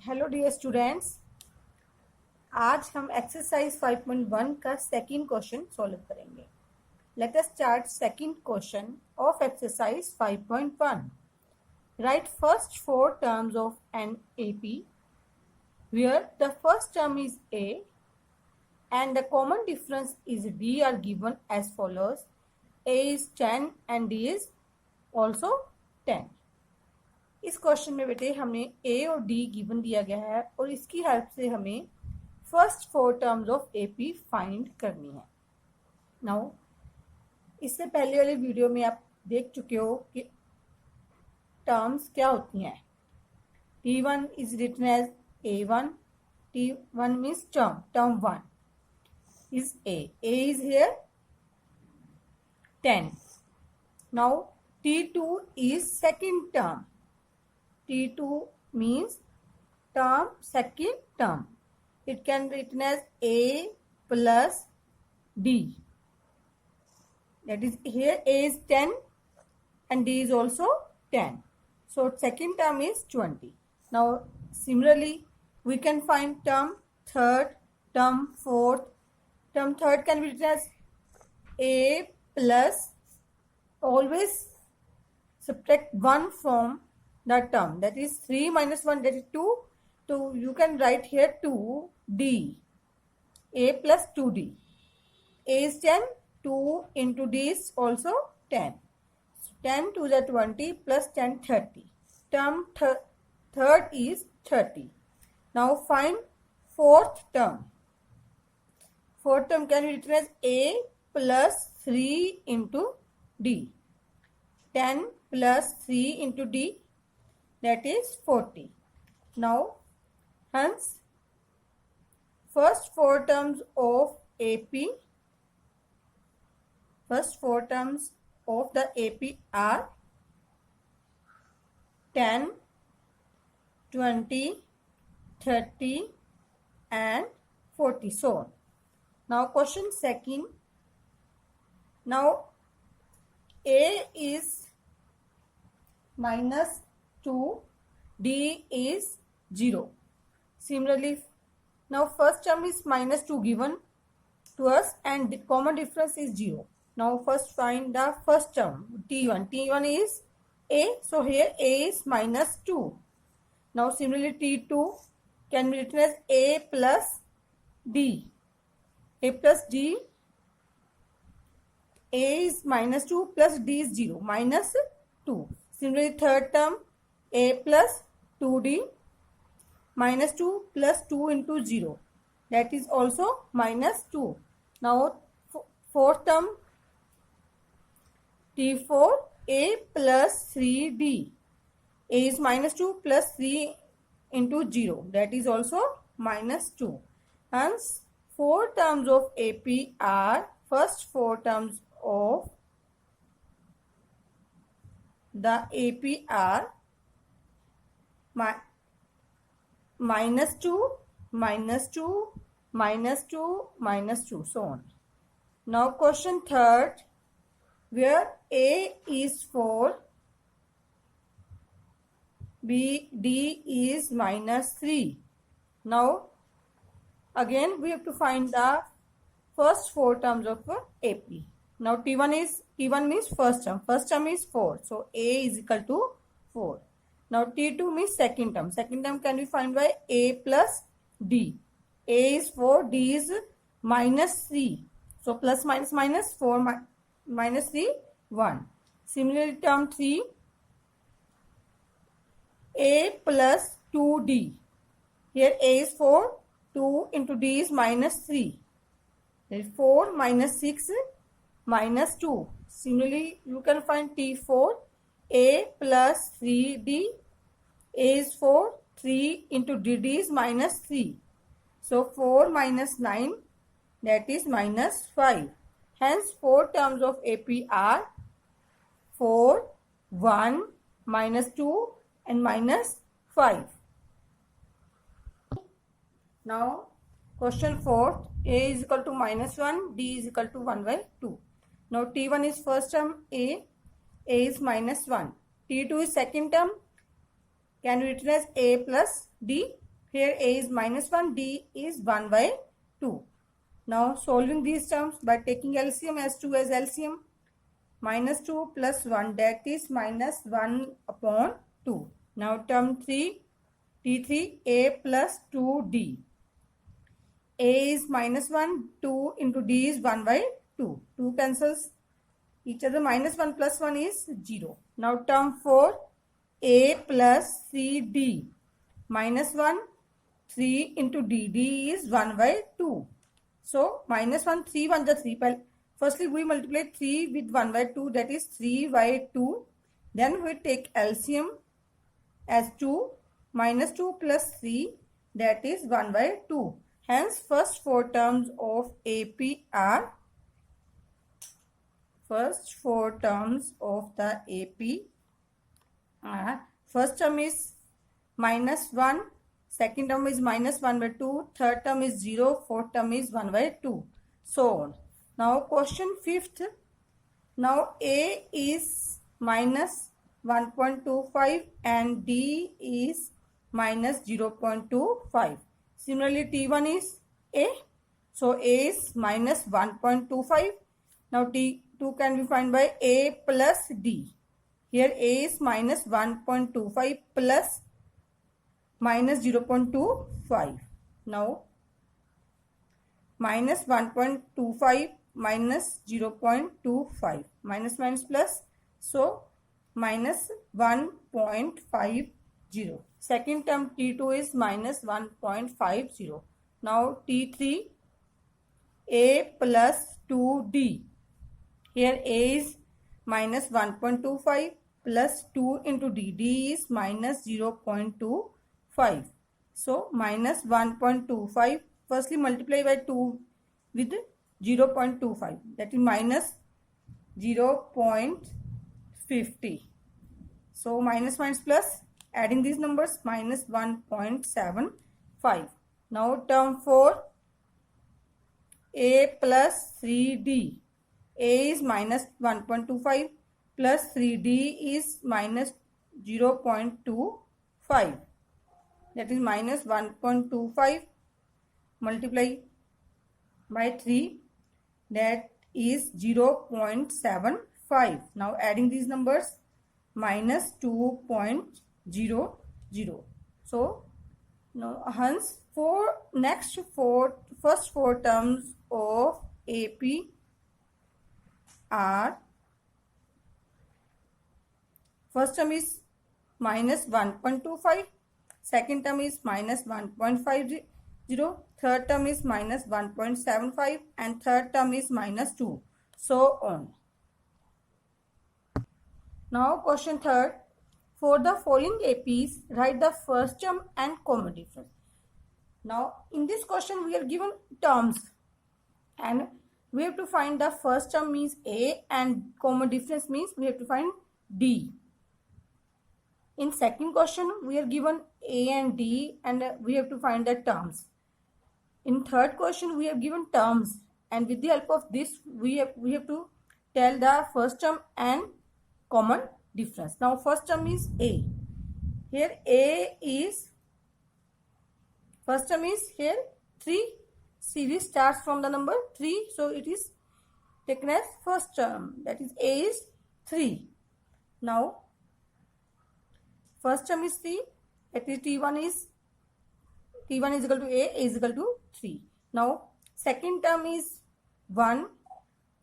Hello dear students, आज हम exercise 5.1 का सेकंड क्वेश्चन सॉल्व करेंगे। Let us start second question of exercise 5.1। Write first four terms of an AP where the first term is A and the common difference is D are given as follows. A is 10 and D is also 10। इस question में बेटे हमने ए और D given दिया गया है और इसकी हेल्प से हमें first four terms of AP find करनी है। नाउ इससे पहले वाले वीडियो में आप देख चुके हो कि टर्म्स क्या होती हैं। T1 is written as A1। T1 means term 1 is A is here 10। Now T2 is second term. T2 means second term. It can be written as A plus D. That is, here A is 10 and D is also 10. So second term is 20. Now similarly we can find term third, term fourth. Term third can be written as A plus, always subtract 1 from the term, that is 3 minus 1, that is 2. So you can write here 2D, A plus 2D. A is 10, 2 into D is also 10. So 10 to the 20 plus 10, 30. Term third is 30. Now find fourth term. Fourth term can be written as A plus 3 into D. 10 plus 3 into D, that is 40. Now hence first four terms of AP, first four terms of the AP are 10, 20, 30 and 40, so on. Now question second. Now A is minus 2, D is 0. Similarly, now first term is minus 2 given to us and the common difference is 0. Now first find the first term, T1. T1 is A, so here A is minus 2. Now similarly T2 can be written as A plus D. A plus D, A is minus 2 plus D is 0, minus 2. Similarly third term, A plus 2D, minus 2 plus 2 into 0, that is also minus 2. Now fourth term, T4, A plus 3D. A is minus 2 plus 3 into 0, that is also minus 2. Hence four terms of AP are, first four terms of the AP are minus 2, minus 2, minus 2, minus 2, so on. Now question third, where A is 4, D is minus 3. Now again we have to find the first four terms of AP. Now T1 means first term is 4, so A is equal to 4. Now T2 means second term can be found by A plus D. A is 4, D is minus 3, so plus minus minus 4 minus 3, 1. Similarly term 3, A plus 2D. Here A is 4, 2 into D is minus 3. That is 4 minus 6 minus 2. Similarly, you can find T4, A plus 3D. A is 4, 3 into D is minus 3. So 4 minus 9, that is minus 5. Hence four terms of AP are 4, 1, minus 2 and minus 5. Now question 4, A is equal to minus 1, D is equal to 1 by 2. Now T1 is first term, A is minus 1. T2 is second term, can be written as A plus D. Here A is -1, D is 1 by 2. Now solving these terms by taking LCM as 2 as LCM. -2 plus 1, that is -1 upon 2. Now term 3, T3, A plus 2D. A is -1, 2 into D is 1 by 2. 2 cancels each other. -1 plus 1 is 0. Now term 4, A plus 3D. -1, 3 into D. D is 1 by 2. So -1, 3 1 the 3. Firstly, we multiply 3 with 1 by 2, that is 3 by 2. Then we take LCM as 2, -2 plus 3, that is 1 by 2. Hence, first 4 terms of AP are, first 4 terms of the AP are, first term is -1, second term is -1 by 2, third term is 0, fourth term is 1 by 2. So on. Now question 5th. Now A is -1.25 and D is -0.25. Similarly, T1 is A. So A is -1.25. Now T2 can be found by A plus D. Here A is -1.25 plus -0.25. Now -1.25 minus 0.25, minus minus plus, so -1.50. Second term T2 is -1.50. Now T3, A plus 2D. Here A is -1.25 plus 2 into D. D is -0.25. So -1.25. Firstly multiply by 2 with 0.25, that is -0.50. So minus minus plus, adding these numbers, -1.75. Now term 4, A plus 3D. A is -1.25 plus 3D is -0.25. That is -1.25 multiply by 3, that is 0.75. Now adding these numbers, -2.00. So now hence first four terms of AP are, first term is -1.25, second term is -1.50, third term is -1.75 and third term is -2, so on. Now question 3rd. For the following APs, write the first term and common difference. Now in this question we are given terms and we have to find the first term means A and common difference means we have to find D. In second question we are given A and D and we have to find the terms. In third question we have given terms and with the help of this we have to tell the first term and common difference. Now first term is A. Here A is, first term is here 3. Series starts from the number 3, so it is taken as first term, that is A is 3. Now first term is 3, that is T1 is equal to A is equal to 3. Now second term is 1,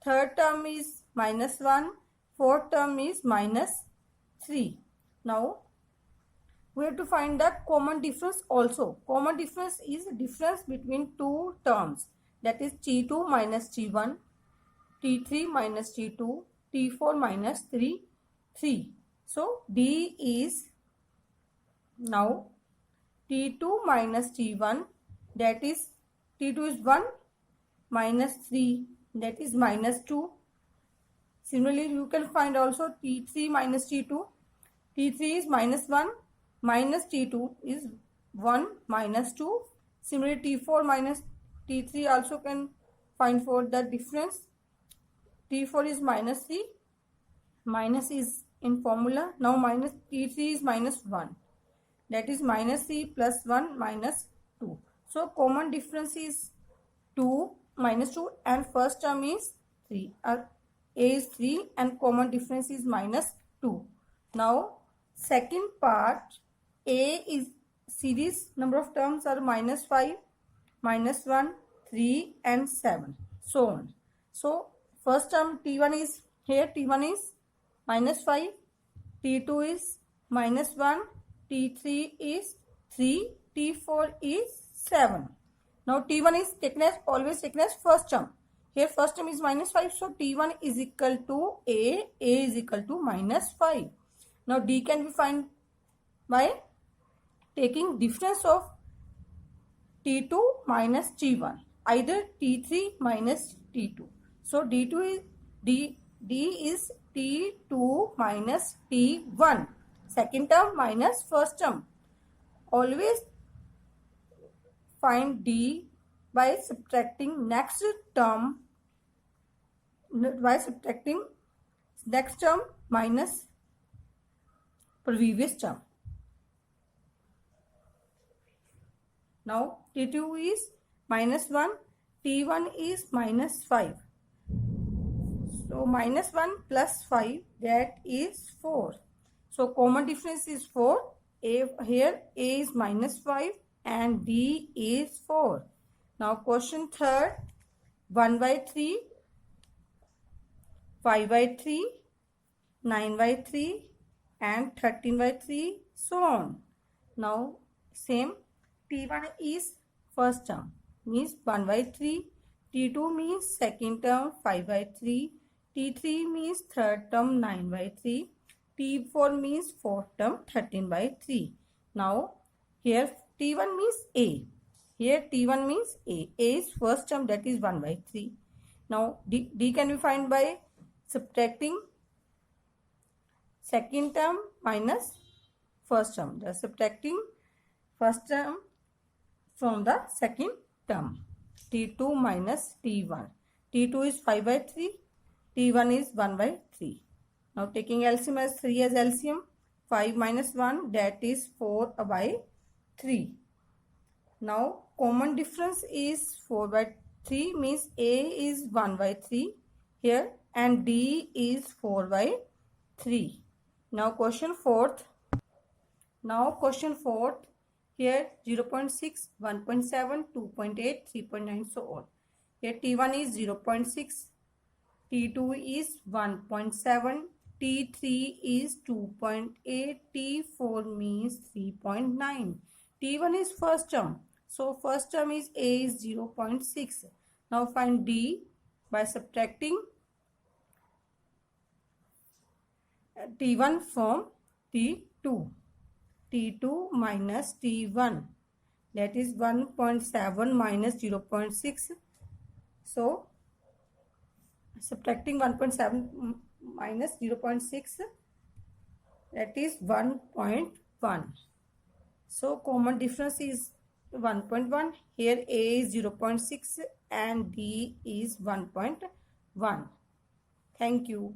third term is -1, fourth term is -3. Now we have to find the common difference also. Common difference is difference between two terms, that is T2 minus T1, T3 minus T2, T4 minus 3. So D is now T2 minus T1, that is T2 is 1 minus 3, that is -2. Similarly you can find also T3 minus T2. T3 is -1 minus T2 is 1 minus 2. Similarly T4 minus T3 also can find for the difference. T4 is -3, minus is in formula. Now minus T3 is -1, that is minus 3 plus 1 minus 2. So common difference is 2 minus 2 and first term is 3. A is 3 and common difference is minus 2. Now second part, A is series number of terms are minus 5, minus 1, 3 and 7, so on. So first term T1 is here, T1 is minus 5, T2 is minus 1, T3 is 3, T4 is 7. Now T1 is always taken as first term. Here first term is minus 5, so T1 is equal to A is equal to minus 5. Now D can be found by taking difference of T2 minus T1, either T3 minus T2. So D is T2 minus T1, second term minus first term. Always find D by subtracting next term minus previous term. Now T2 is minus 1, T1 is minus 5. So minus 1 plus 5, that is 4. So common difference is 4. Here A is minus 5 and D is 4. Now question third, 1 by 3, 5 by 3, 9 by 3 and 13 by 3, so on. Now same, T1 is first term means 1 by 3, T2 means second term 5 by 3, T3 means third term 9 by 3, T4 means fourth term 13 by 3. Now here T1 means A. Here T1 means A. A is first term, that is 1 by 3. Now D can be found by subtracting second term minus first term. They are subtracting first term from the second term. T2 minus T1. T2 is 5 by 3. T1 is 1 by 3. Now taking LCM as 3 as LCM. 5 minus 1, that is 4 by 3. Now common difference is 4 by 3 means A is 1 by 3 here and D is 4 by 3. Now question fourth. Here 0.6, 1.7, 2.8, 3.9, so on. Here T1 is 0.6, T2 is 1.7, T3 is 2.8, T4 means 3.9. T1 is first term, so first term is A is 0.6. Now find D by subtracting T1 from T2. T2 minus T1, that is 1.7 minus 0.6. So subtracting 1.7 minus 0.6, that is 1.1. So common difference is 1.1. Here A is 0.6 and D is 1.1. Thank you.